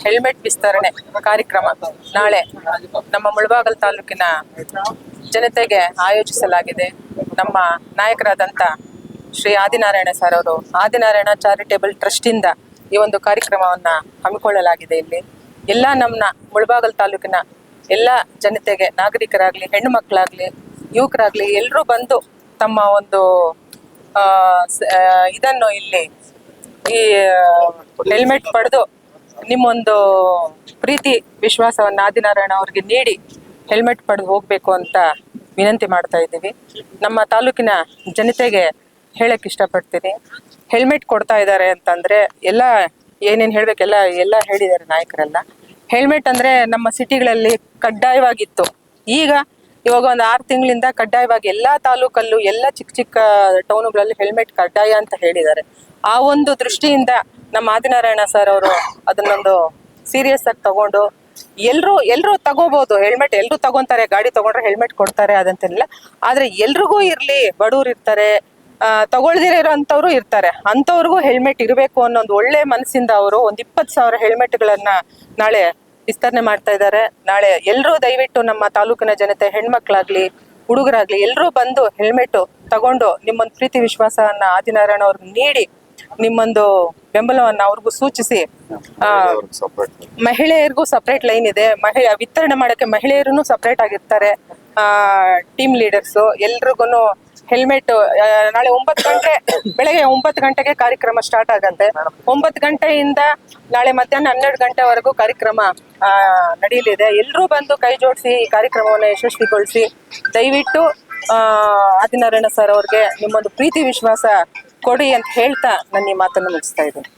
Helmet ವಿಸ್ತರಣೆ ಕಾರ್ಯಕ್ರಮ ನಾಳೆ ನಮ್ಮ ಮುಳಬಾಗಿಲು ತಾಲೂಕಿನ ಜನತೆಗೆ ಆಯೋಜಿಸಲಾಗಿದೆ. ನಮ್ಮ ನಾಯಕರಾದಂಥ ಶ್ರೀ ಆದಿನಾರಾಯಣ ಸರ್ ಅವರು ಆದಿನಾರಾಯಣ ಚಾರಿಟೇಬಲ್ ಟ್ರಸ್ಟಿಂದ ಈ ಒಂದು ಕಾರ್ಯಕ್ರಮವನ್ನು ಹಮ್ಮಿಕೊಳ್ಳಲಾಗಿದೆ. ಇಲ್ಲಿ ಎಲ್ಲ ನಮ್ಮ ಮುಳಬಾಗಿಲು ತಾಲೂಕಿನ ಎಲ್ಲ ಜನತೆಗೆ, ನಾಗರಿಕರಾಗಲಿ, ಹೆಣ್ಣು ಮಕ್ಕಳಾಗಲಿ, ಯುವಕರಾಗಲಿ ಎಲ್ಲರೂ ಬಂದು ತಮ್ಮ ಒಂದು ಇದನ್ನು ಇಲ್ಲಿ ಈ ಹೆಲ್ಮೆಟ್ ಪಡೆದು ನಿಮ್ಮೊಂದು ಪ್ರೀತಿ ವಿಶ್ವಾಸವನ್ನು ಆದಿನಾರಾಯಣ ಅವ್ರಿಗೆ ನೀಡಿ ಹೆಲ್ಮೆಟ್ ಪಡೆದು ಹೋಗ್ಬೇಕು ಅಂತ ವಿನಂತಿ ಮಾಡ್ತಾ ಇದ್ದೀವಿ. ನಮ್ಮ ತಾಲೂಕಿನ ಜನತೆಗೆ ಹೇಳಕ್ ಇಷ್ಟಪಡ್ತೀನಿ, ಹೆಲ್ಮೆಟ್ ಕೊಡ್ತಾ ಇದ್ದಾರೆ ಅಂತಂದ್ರೆ ಎಲ್ಲ ಏನೇನು ಹೇಳ್ಬೇಕೆಲ್ಲ ಹೇಳಿದ್ದಾರೆ ನಾಯಕರೆಲ್ಲ. ಹೆಲ್ಮೆಟ್ ಅಂದ್ರೆ ನಮ್ಮ ಸಿಟಿಗಳಲ್ಲಿ ಕಡ್ಡಾಯವಾಗಿತ್ತು. ಇವಾಗ ಒಂದು 6 ತಿಂಗಳಿಂದ ಕಡ್ಡಾಯವಾಗಿ ಎಲ್ಲಾ ತಾಲೂಕಲ್ಲೂ ಎಲ್ಲ ಚಿಕ್ಕ ಚಿಕ್ಕ ಟೌನುಗಳಲ್ಲಿ ಹೆಲ್ಮೆಟ್ ಕಡ್ಡಾಯ ಅಂತ ಹೇಳಿದ್ದಾರೆ. ಆ ಒಂದು ದೃಷ್ಟಿಯಿಂದ ನಮ್ಮ ಆದಿನಾರಾಯಣ ಸರ್ ಅವರು ಅದನ್ನೊಂದು ಸೀರಿಯಸ್ ಆಗಿ ತಗೊಂಡು ಎಲ್ರು ತಗೋಬಹುದು ಹೆಲ್ಮೆಟ್. ಎಲ್ರು ತಗೊಂತಾರೆ, ಗಾಡಿ ತಗೊಂಡ್ರೆ ಹೆಲ್ಮೆಟ್ ಕೊಡ್ತಾರೆ, ಅದಂತಿಲ್ಲ. ಆದ್ರೆ ಎಲ್ರಿಗೂ ಇರ್ಲಿ, ಬಡವ್ರು ಇರ್ತಾರೆ, ತಗೊಳ್ದಿರೋ ಇರೋಂಥವ್ರು ಇರ್ತಾರೆ, ಅಂಥವ್ರಿಗೂ ಹೆಲ್ಮೆಟ್ ಇರಬೇಕು ಅನ್ನೋ ಒಂದು ಒಳ್ಳೆ ಮನಸ್ಸಿಂದ ಅವರು ಒಂದು 20,000 ಹೆಲ್ಮೆಟ್ಗಳನ್ನ ನಾಳೆ ವಿಸ್ತರಣೆ ಮಾಡ್ತಾ ಇದ್ದಾರೆ. ನಾಳೆ ಎಲ್ಲರೂ ದಯವಿಟ್ಟು ನಮ್ಮ ತಾಲೂಕಿನ ಜನತೆ, ಹೆಣ್ಮಕ್ಳಾಗ್ಲಿ, ಹುಡುಗರಾಗ್ಲಿ ಎಲ್ಲರೂ ಬಂದು ಹೆಲ್ಮೆಟ್ ತಗೊಂಡು ನಿಮ್ಮೊಂದು ಪ್ರೀತಿ ವಿಶ್ವಾಸವನ್ನ ಆದಿನಾರಾಯಣ ಅವ್ರಿಗೆ ನೀಡಿ ನಿಮ್ಮೊಂದು ಬೆಂಬಲವನ್ನ ಅವ್ರಿಗೂ ಸೂಚಿಸಿ. ಮಹಿಳೆಯರಿಗೂ ಸಪ್ರೇಟ್ ಲೈನ್ ಇದೆ. ವಿತರಣೆ ಮಾಡಕ್ಕೆ ಮಹಿಳೆಯರು ಸಪ್ರೇಟ್ ಆಗಿರ್ತಾರೆ. ಟೀಮ್ ಲೀಡರ್ಸ್ ಎಲ್ರಿಗೂ ಹೆಲ್ಮೆಟ್ ನಾಳೆ 9 ಗಂಟೆ, ಬೆಳಗ್ಗೆ 9 ಗಂಟೆಗೆ ಕಾರ್ಯಕ್ರಮ ಸ್ಟಾರ್ಟ್ ಆಗಂತೆ. 9 ಗಂಟೆಯಿಂದ ನಾಳೆ ಮಧ್ಯಾಹ್ನ 12 ಗಂಟೆವರೆಗೂ ಕಾರ್ಯಕ್ರಮ ನಡೆಯಲಿದೆ. ಎಲ್ಲರೂ ಬಂದು ಕೈ ಜೋಡಿಸಿ ಈ ಕಾರ್ಯಕ್ರಮವನ್ನು ಯಶಸ್ವಿಗೊಳಿಸಿ ದಯವಿಟ್ಟು ಆದಿನಾರಾಯಣ ಸರ್ ಅವ್ರಿಗೆ ನಿಮ್ಮೊಂದು ಪ್ರೀತಿ ವಿಶ್ವಾಸ ಕೊಡಿ ಅಂತ ಹೇಳ್ತಾ ನನ್ನ ಈ ಮಾತನ್ನು ಮುಗಿಸ್ತಾ ಇದ್ದೀನಿ.